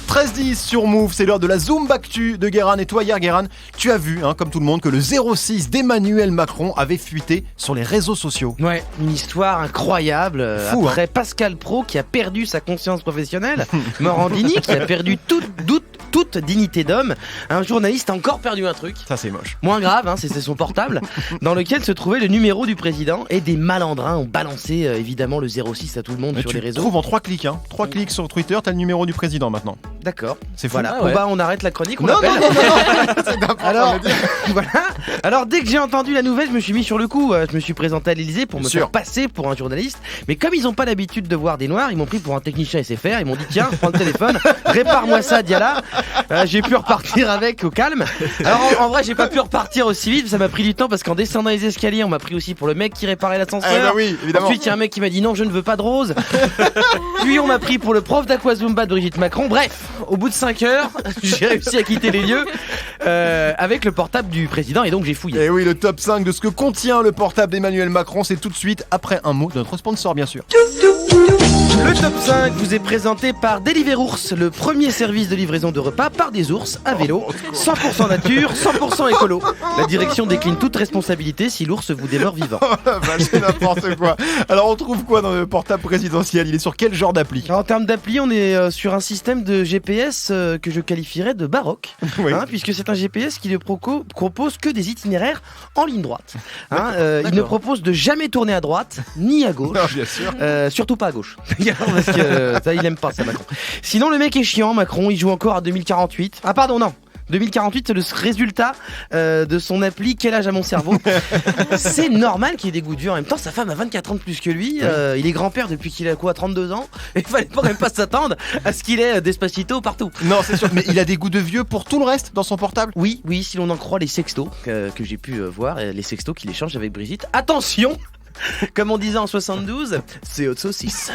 13-10 sur Move, c'est l'heure de la Zoom Actu de Guérin. Et toi hier Guérin, tu as vu, comme tout le monde, que le 06 d'Emmanuel Macron avait fuité sur les réseaux sociaux. Ouais, une histoire incroyable. Fou, Après Pascal Praud qui a perdu sa conscience professionnelle, Morandini qui a perdu toute dignité d'homme, un journaliste a encore perdu un truc. Ça c'est moche. Moins grave, c'était son portable, dans lequel se trouvait le numéro du président et des malandrins ont balancé évidemment le 06 à tout le monde sur les réseaux. Tu trouves en 3 clics, 3 clics sur Twitter, t'as le numéro du président maintenant. D'accord. C'est fou. Voilà. Ah ouais. On arrête la chronique. Non. Alors, voilà. Alors dès que j'ai entendu la nouvelle, je me suis mis sur le coup. Je me suis présenté à l'Elysée pour me faire passer pour un journaliste. Mais comme ils n'ont pas l'habitude de voir des noirs, ils m'ont pris pour un technicien SFR. Ils m'ont dit tiens, prends le téléphone, répare-moi ça, Diala. J'ai pu repartir avec au calme. Alors en vrai, j'ai pas pu repartir aussi vite. Ça m'a pris du temps parce qu'en descendant les escaliers, on m'a pris aussi pour le mec qui réparait l'ascenseur. Oui, évidemment. Ensuite, il y a un mec qui m'a dit non, je ne veux pas de rose. Puis on m'a pris pour le prof d'Aquazumba de Brigitte Macron. Bref, au bout de 5 heures, j'ai réussi à quitter les lieux avec le portable du président et donc j'ai fouillé. Et oui, le top 5 de ce que contient le portable d'Emmanuel Macron, c'est tout de suite après un mot de notre sponsor bien sûr. Le top 5 vous est présenté par Deliveroo, le premier service de livraison de repas par des ours à vélo, 100% nature, 100% écolo. La direction décline toute responsabilité si l'ours vous dévore vivant. Oh la vache, c'est n'importe quoi. Alors on trouve quoi dans le portable présidentiel? Il est sur quel genre d'appli? En termes d'appli, on est sur un système de GPS que je qualifierais de baroque, oui. Puisque c'est un GPS qui ne propose que des itinéraires en ligne droite. Il ne propose de jamais tourner à droite ni à gauche. Non, bien sûr. Surtout pas à gauche. Parce que ça, il aime pas ça, Macron. Sinon, le mec est chiant, Macron. Il joue encore à 2048. Ah, pardon, non. 2048, c'est le résultat de son appli Quel âge a mon cerveau. C'est normal qu'il ait des goûts de vieux. En même temps, sa femme a 24 ans de plus que lui. Il est grand-père depuis qu'il a 32 ans. Et il fallait quand même pas s'attendre à ce qu'il ait Despacito partout. Non, c'est sûr. Mais il a des goûts de vieux pour tout le reste dans son portable? Oui, si l'on en croit les sextos que j'ai pu voir, les sextos qu'il échange avec Brigitte. Attention, comme on disait en 72, c'est haute saucisse.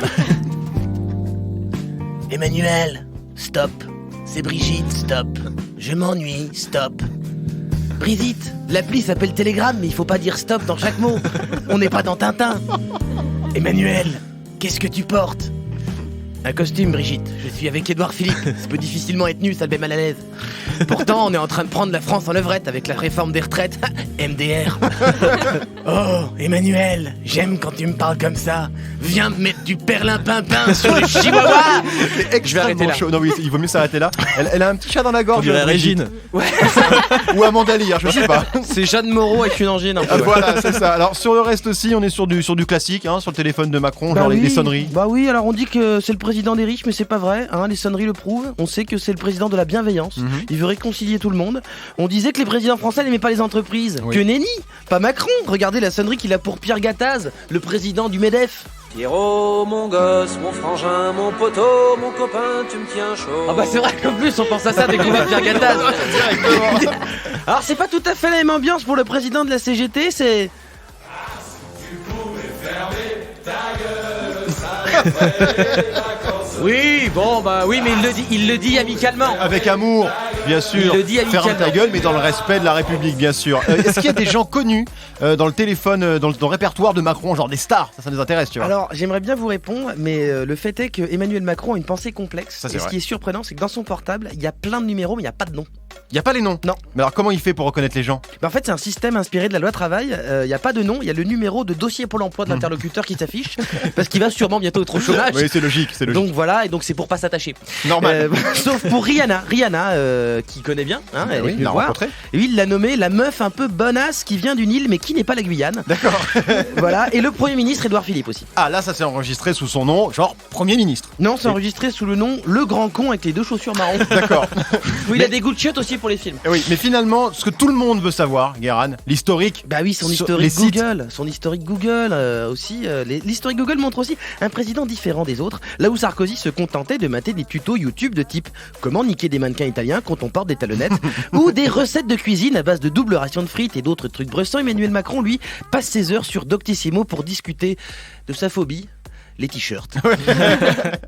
Emmanuel, stop. C'est Brigitte, stop. Je m'ennuie, stop. Brigitte, l'appli s'appelle Telegram, mais il faut pas dire stop dans chaque mot. On n'est pas dans Tintin. Emmanuel, qu'est-ce que tu portes? Un costume, Brigitte. Je suis avec Édouard Philippe. Ça peut difficilement être nu, ça le met mal à l'aise. Pourtant, on est en train de prendre la France en levrette avec la réforme des retraites. MDR. Oh, Emmanuel, j'aime quand tu me parles comme ça. Viens me mettre du perlimpinpin sur le chihuahua. Je vais arrêter là. Chaud. Non, oui, il vaut mieux s'arrêter là. Elle a un petit chat dans la gorge. On dirait Régine. Ouais. Ou Amanda Lear, je sais pas. C'est Jeanne Moreau avec une angine. Voilà, c'est ça. Alors sur le reste aussi, on est sur du classique, sur le téléphone de Macron, genre les sonneries. Bah oui, alors on dit que c'est le président des riches, mais c'est pas vrai. Les sonneries le prouvent. On sait que c'est le président de la bienveillance. Il veut réconcilier tout le monde. On disait que les présidents français n'aimaient pas les entreprises. Oui. Que nenni, pas Macron. Regardez la sonnerie qu'il a pour Pierre Gattaz, le président du MEDEF. Pierrot, mon gosse, mon frangin, mon poteau, mon copain, tu me tiens chaud. Ah bah c'est vrai qu'en plus on pense à ça dès qu'on voit Pierre Gattaz. Alors c'est pas tout à fait la même ambiance pour le président de la CGT, c'est... Tu pouvais fermer ta gueule, ça ferait des vacances. Oui, bon bah oui, mais il le dit amicalement. Avec amour, bien sûr. Il le dit amicalement. Ferme ta gueule, mais dans le respect de la République, bien sûr. Est-ce qu'il y a des gens connus dans le téléphone, dans le répertoire de Macron, genre des stars? Ça nous intéresse, tu vois. Alors, j'aimerais bien vous répondre, mais le fait est que Emmanuel Macron a une pensée complexe. Ça, et ce qui est surprenant, c'est que dans son portable, il y a plein de numéros, mais il n'y a pas de nom. Il n'y a pas les noms? Non. Mais alors, comment il fait pour reconnaître les gens? En fait, c'est un système inspiré de la loi travail. Il n'y a pas de nom, il y a le numéro de dossier Pôle emploi de l'interlocuteur qui s'affiche, parce qu'il va sûrement bientôt être au chômage. Oui, c'est logique, c'est logique. Donc voilà, et donc c'est pour pas s'attacher. Normal. Sauf pour Rihanna, qui connaît bien, elle est venue le voir. Et lui, il l'a nommée la meuf un peu bonasse qui vient d'une île mais qui n'est pas la Guyane. D'accord. Voilà, et le Premier ministre Édouard Philippe aussi. Ah là, ça s'est enregistré sous son nom, genre Premier ministre. Non, c'est enregistré sous le nom Le Grand Con avec les 2 chaussures marron. D'accord. Oui, il a des goûts de chiottes aussi pour les films. Oui, mais finalement, ce que tout le monde veut savoir, Guéran, l'historique. Bah oui, son historique Google. Son historique Google aussi. L'historique Google montre aussi un président différent des autres. Là où Sarkozy se contentait de mater des tutos YouTube de type comment niquer des mannequins italiens quand on porte des talonnettes ou des recettes de cuisine à base de double ration de frites et d'autres trucs bressants. Emmanuel Macron, lui, passe ses heures sur Doctissimo pour discuter de sa phobie. les t-shirts.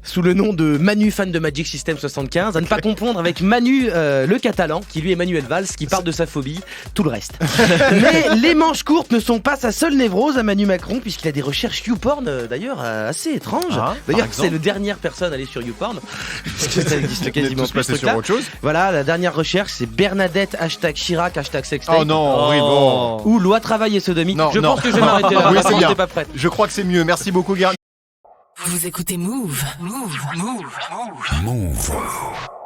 Sous le nom de Manu, fan de Magic System 75, à ne pas confondre avec Manu, le catalan, qui lui est Manuel Valls, qui parle de sa phobie, tout le reste. Mais les manches courtes ne sont pas sa seule névrose à Manu Macron, puisqu'il a des recherches YouPorn, d'ailleurs, assez étranges. D'ailleurs, c'est la dernière personne à aller sur YouPorn, parce que ça existe quasiment plus. Ce sur autre chose. Voilà, la dernière recherche, c'est Bernadette, #Chirac, #sextape. Oh non, oui, bon. Ou loi travail et sodomie. Non, je non. pense que je vais m'arrêter là. Oui, Par c'est contre, bien. t'es pas prête. Je crois que c'est mieux. Merci beaucoup, Guérin. Vous écoutez Move. Move. Move. Move. Move.